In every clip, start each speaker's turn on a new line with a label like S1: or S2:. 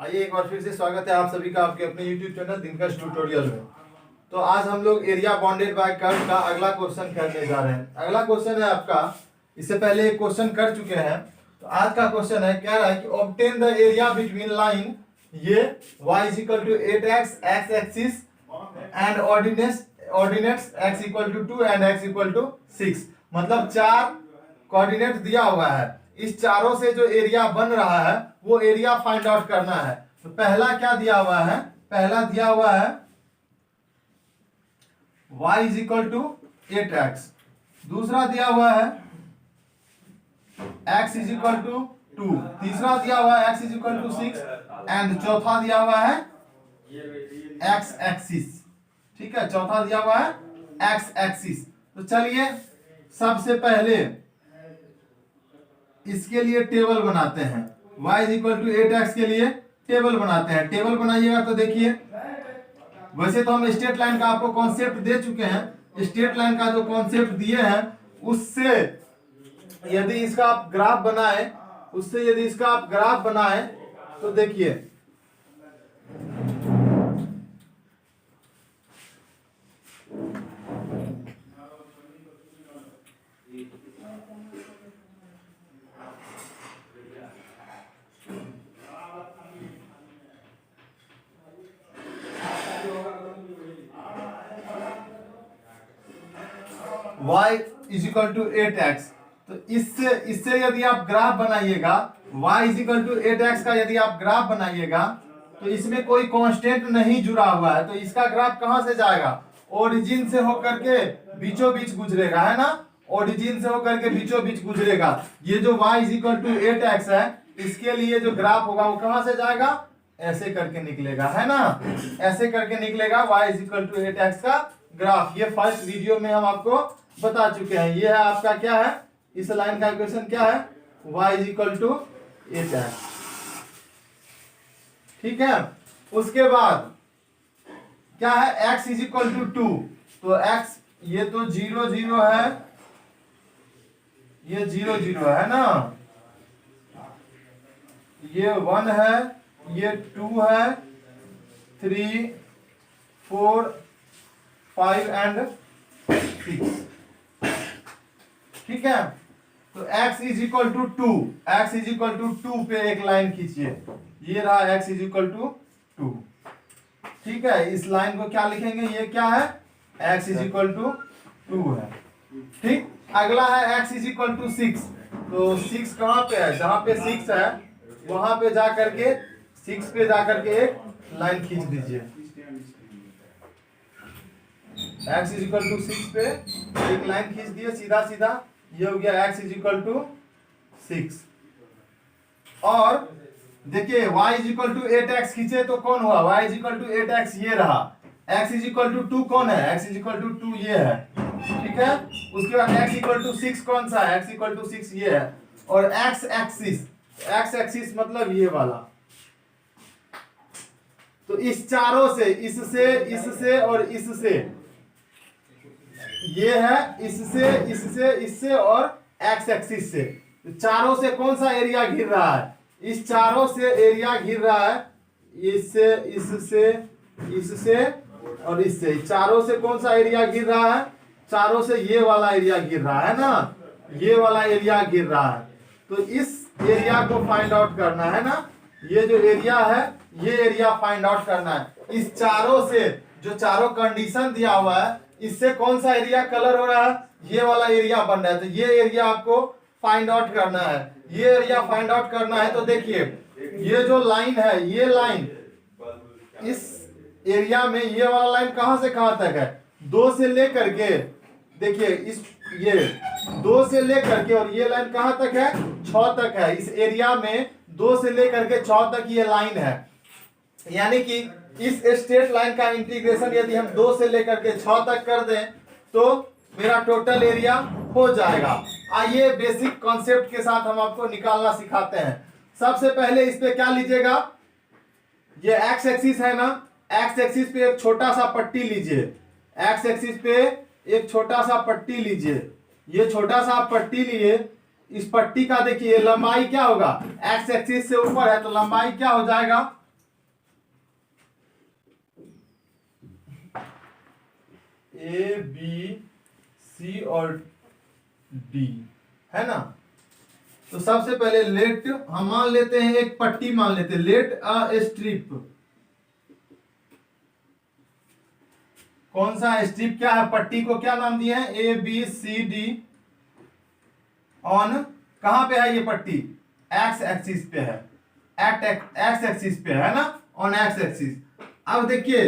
S1: आइए एक बार फिर से स्वागत है आप सभी का आपके अपने YouTube चैनल दिनकश ट्यूटोरियल में। तो आज हम लोग एरिया बाउंडेड बाय कर्व का अगला क्वेश्चन करने जा रहे हैं। अगला क्वेश्चन है आपका, इससे पहले एक क्वेश्चन कर चुके हैं। तो आज का क्वेश्चन है, कह रहा है कि obtain the area between line ये y equal to 8x x axis and ordinates x equal to 2 and x equal to 6। मतलब चार कोऑर्डिनेट दिया हुआ है, इस चारों से जो एरिया बन रहा है वो एरिया फाइंड आउट करना है। तो पहला क्या दिया हुआ है, पहला दिया हुआ है y is equal to 8x, दूसरा दिया हुआ है x इज इक्वल टू 2, तीसरा दिया हुआ है x is equal to 6 and चौथा दिया हुआ है x एक्सिस। ठीक है, चौथा दिया हुआ है x एक्सिस। तो चलिए सबसे पहले इसके लिए टेबल बनाते हैं। y is equal to 8x के लिए टेबल बनाते हैं। टेबल बनाइएगा तो देखिए, वैसे तो हम स्ट्रेट लाइन का आपको कॉन्सेप्ट दे चुके हैं। स्ट्रेट लाइन का जो कॉन्सेप्ट दिए हैं उससे यदि इसका आप ग्राफ बनाए, तो देखिए y is equal to 8x। तो इससे यदि आप ग्राफ बनाइएगा, y is equal to 8x का यदि आप ग्राफ बनाइएगा तो इसमें कोई कांस्टेंट नहीं जुड़ा हुआ है। तो इसका ग्राफ कहां से जाएगा, ओरिजिन से होकर के बीचों बीच गुजरेगा, है ना। ओरिजिन से होकर के बीचों बीच गुजरेगा। ये जो y is equal to 8x है, इसके लिए जो ग्राफ होगा वो कहां से जाएगा, ऐसे करके निकलेगा, है ना। ऐसे करके निकलेगा y is equal to 8x का ग्राफ। ये फर्स्ट वीडियो में हम आपको बता चुके हैं। ये है आपका क्या है, इस लाइन का इक्वेशन क्या है, y is equal to 8x। ठीक है, उसके बाद क्या है, x इज इक्वल टू 2। तो x ये तो 0 0 है, ये 0 0 है ना, ये 1 है, ये 2 है, 3 4 5 एंड 6। ठीक है, तो x is equal to 2, x is equal to 2 पे एक लाइन खींचिए। ये रहा x इज इक्वल टू 2। ठीक है, इस लाइन को क्या लिखेंगे, ये क्या है, x इज इक्वल टू 2 है। ठीक, अगला है x इज इक्वल टू 6। तो 6 कहां पे है, जहां पे 6 है वहां पे जा करके 6 पे जा करके एक लाइन खींच दीजिए। x इज इक्वल टू 6 पे एक लाइन खींच दिए सीधा सीधा, ये हो गया x इज इक्वल टू 6। और देखिए y is equal to 8x खींचे तो कौन हुआ, y is equal to 8x ये रहा। x इज इक्वल टू 2 कौन है, x इज इक्वल टू 2 ये है। ठीक है, उसके बाद x इक्वल टू 6 कौन सा है, x इक्वल टू 6 ये है। और x एक्सिस मतलब ये वाला। तो इस चारों से, इससे और इससे, ये है इससे और x एक्सिस से, तो चारों से कौन सा एरिया घिर रहा है, इस चारों से एरिया घिर रहा है, इससे और इससे। चारों से कौन सा एरिया घिर रहा है, चारों से ये वाला एरिया घिर रहा है ना, ये वाला एरिया घिर रहा है। तो इस एरिया को फाइंड आउट करना है ना, ये जो एरिया है ये एरिया फाइंड आउट करना है। इस चारों से जो चारों कंडीशन दिया हुआ है, इससे कौन सा एरिया कलर हो रहा है, ये वाला एरिया बन रहा है। तो ये एरिया आपको फाइंड आउट करना है, ये एरिया फाइंड आउट करना है। तो देखिए ये जो लाइन है, ये लाइन इस एरिया में, ये वाला लाइन कहां से कहां तक है, 2 से लेकर के, देखिए इस ये 2 से लेकर के, और ये लाइन कहां तक है, 6 तक है। इस एरिया में 2 से लेकर के 6 तक ये लाइन है। यानी कि इस स्ट्रेट लाइन का इंटीग्रेशन यदि हम 2 से लेकर के 6 तक कर दें तो मेरा टोटल एरिया हो जाएगा। आइए बेसिक कॉन्सेप्ट के साथ हम आपको निकालना सिखाते हैं। सबसे पहले इस पे क्या लीजिएगा, ये x एक्सिस है ना, x एक्सिस पे एक छोटा सा पट्टी लीजिए, x एक्सिस पे एक छोटा सा पट्टी लीजिए। ये छोटा सा पट्टी लिए, इस पट्टी का देखिए लंबाई क्या होगा, x एक्सिस से ऊपर है तो लंबाई क्या हो जाएगा ए बी सी और डी, है ना। तो सबसे पहले लेट हम मान लेते हैं, एक पट्टी मान लेते हैं, लेट अ स्ट्रिप। कौन सा स्ट्रिप, क्या है, पट्टी को क्या नाम दिया है, A B C D on, कहां पे है ये पट्टी, एक्स एक्सिस पे है, एक्स एक्सिस पे है ना, ऑन एक्स एक्सिस। अब देखिए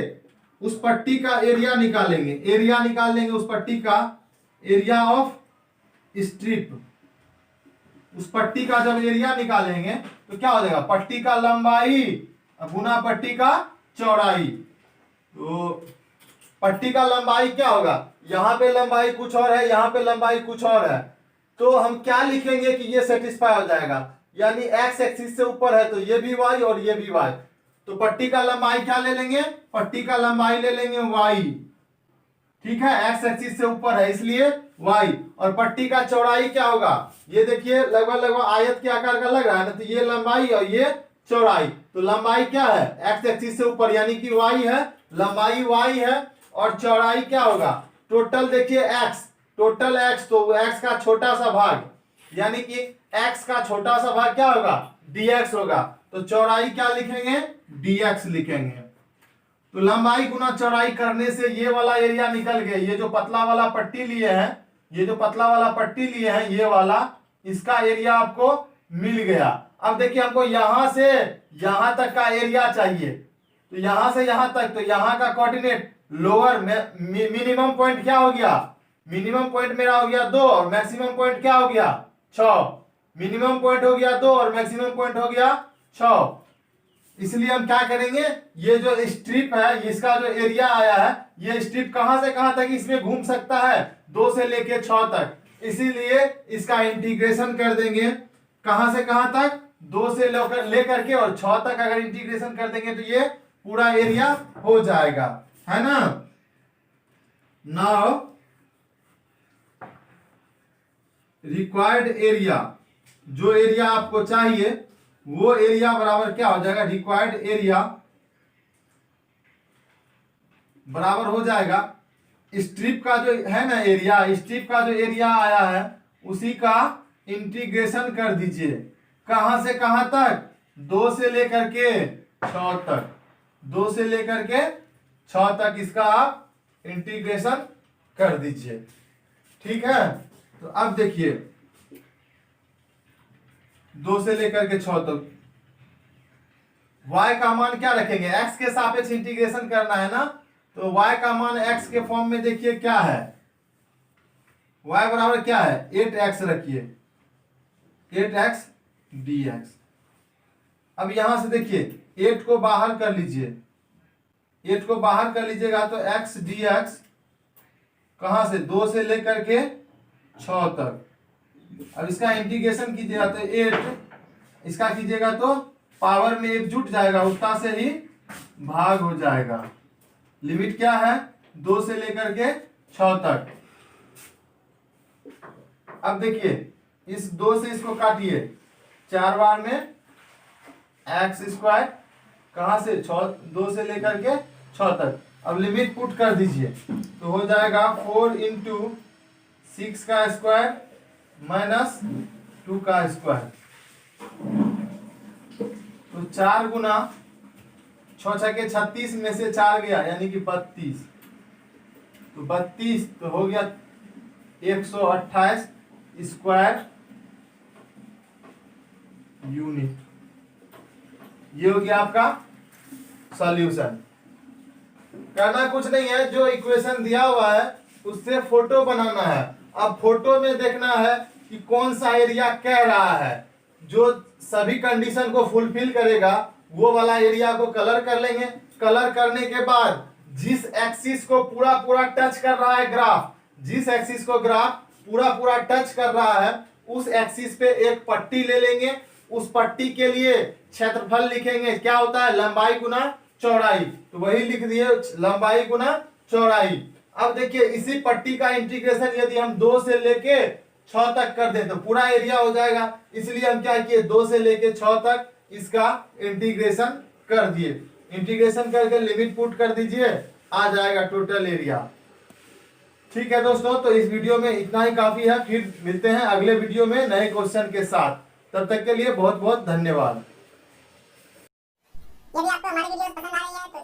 S1: उस पट्टी का एरिया निकालेंगे, एरिया निकाल लेंगे उस पट्टी का, एरिया ऑफ स्ट्रिप। उस पट्टी का जब एरिया निकालेंगे तो क्या हो जाएगा, पट्टी का लंबाई गुना पट्टी का चौड़ाई। तो पट्टी का लंबाई क्या होगा, यहां पे लंबाई कुछ और है, यहां पे लंबाई कुछ और है, तो हम क्या लिखेंगे कि ये सेटिस्फाई हो जाएगा, यानी एक्स एक्सिस से ऊपर है तो ये भी वाई और ये भी वाई। तो पट्टी का लंबाई क्या ले लेंगे, पट्टी का लंबाई ले लेंगे वाई, ठीक है, एक्स एक्सिस से ऊपर है इसलिए वाई। और पट्टी का चौड़ाई क्या होगा, ये देखिए लगभग लगभग आयत के आकार का लग रहा है ना, तो ये लंबाई और ये चौड़ाई। तो लंबाई क्या है, एक्स एक्सिस से ऊपर यानी कि वाई है, लंबाई वाई है, और चौड़ाई क्या होगा, टोटल देखिए एक्स, टोटल एक्स, तो एक्स का छोटा सा भाग, यानी कि एक्स का छोटा सा भाग क्या होगा, dx होगा। तो चौड़ाई क्या लिखेंगे, dx लिखेंगे। तो लंबाई गुना चौड़ाई करने से ये वाला एरिया निकल गया, ये जो पतला वाला पट्टी लिए हैं, ये जो पतला वाला पट्टी लिए हैं ये वाला, इसका एरिया आपको मिल गया। अब देखिए हमको यहां से यहां तक का एरिया चाहिए, तो यहां से यहां तक, तो यहां का कोऑर्डिनेट लोअर में मिनिमम पॉइंट क्या हो गया, मिनिमम पॉइंट मेरा हो गया 2 और मैक्सिमम पॉइंट क्या हो गया 6, मिनिमम पॉइंट हो गया 2 और मैक्सिमम पॉइंट हो गया 6। इसलिए हम क्या करेंगे, ये जो स्ट्रिप है इसका जो एरिया आया है, ये स्ट्रिप कहां से कहां तक इसमें घूम सकता है, 2 से लेके 6 तक, इसीलिए इसका इंटीग्रेशन कर देंगे, कहां से कहां तक, 2 से लेकर के और 6 तक अगर इंटीग्रेशन कर देंगे तो ये पूरा एरिया हो जाएगा, है ना। नाउ रिक्वायर्ड एरिया, जो एरिया आपको चाहिए वो एरिया बराबर क्या हो जाएगा, रिक्वायर्ड एरिया बराबर हो जाएगा स्ट्रिप का जो है ना एरिया, स्ट्रिप का जो एरिया आया है उसी का इंटीग्रेशन कर दीजिए, कहां से कहां तक, 2 से लेकर के 6 तक, 2 से लेकर के 6 तक इसका आप इंटीग्रेशन कर दीजिए, ठीक है। तो अब देखिए 2 से लेकर के 6 तक y का मान क्या रखेंगे, x के सापेक्ष इंटीग्रेशन करना है ना, तो y का मान x के फॉर्म में देखिए क्या है, y बराबर क्या है 8x रखिए, 8x dx। अब यहां से देखिए 8 को बाहर कर लीजिए, 8 को बाहर कर लीजिएगा तो x dx कहां से, 2 से लेकर के 6 तक। अब इसका इंटीग्रेशन कीजिएगा तो 8, इसका कीजिएगा तो पावर में 1 जुट जाएगा, उतना से ही भाग हो जाएगा। लिमिट क्या है, 2 से लेकर के 6 तक। अब देखिए इस 2 से इसको काटिए, 4 बार में एक्स स्क्वायर, कहां से 2 से लेकर के 6 तक। अब लिमिट पुट कर दीजिए तो हो जाएगा 4 इंटू 6 का स्क्वायर माइनस 2 का स्क्वायर, तो 4 गुना 6 छके 36 में से 4 गया यानी कि 32, तो 32 तो हो गया 128 स्क्वायर यूनिट। ये हो गया आपका सॉल्यूशन। करना कुछ नहीं है, जो इक्वेशन दिया हुआ है उससे फोटो बनाना है। अब फोटो में देखना है कि कौन सा एरिया कह रहा है, जो सभी कंडीशन को फुलफिल करेगा वो वाला एरिया को कलर कर लेंगे। कलर करने के बाद जिस एक्सिस को पूरा पूरा टच कर रहा है ग्राफ, जिस एक्सिस को ग्राफ पूरा पूरा टच कर रहा है उस एक्सिस पे एक पट्टी ले लेंगे। उस पट्टी के लिए क्षेत्रफल लिखेंगे, क्या होता है लंबाई गुना चौड़ाई, तो वही लिख दिए लंबाई गुना चौड़ाई। अब देखिए इसी पट्टी का इंटीग्रेशन यदि हम 2 से लेके 6 तक कर दें तो पूरा एरिया हो जाएगा, इसलिए हम क्या किए 2 से लेके 6 तक इसका इंटीग्रेशन कर दिए। इंटीग्रेशन करके लिमिट पुट कर दीजिए, आ जाएगा टोटल एरिया। ठीक है दोस्तों, तो इस वीडियो में इतना ही काफी है। फिर मिलते हैं अगले वीडियो में नए क्वेश्चन के साथ। तब तक के लिए बहुत बहुत धन्यवाद।
S2: यदि आपको हमारी वीडियोस पसंद आ रही है तो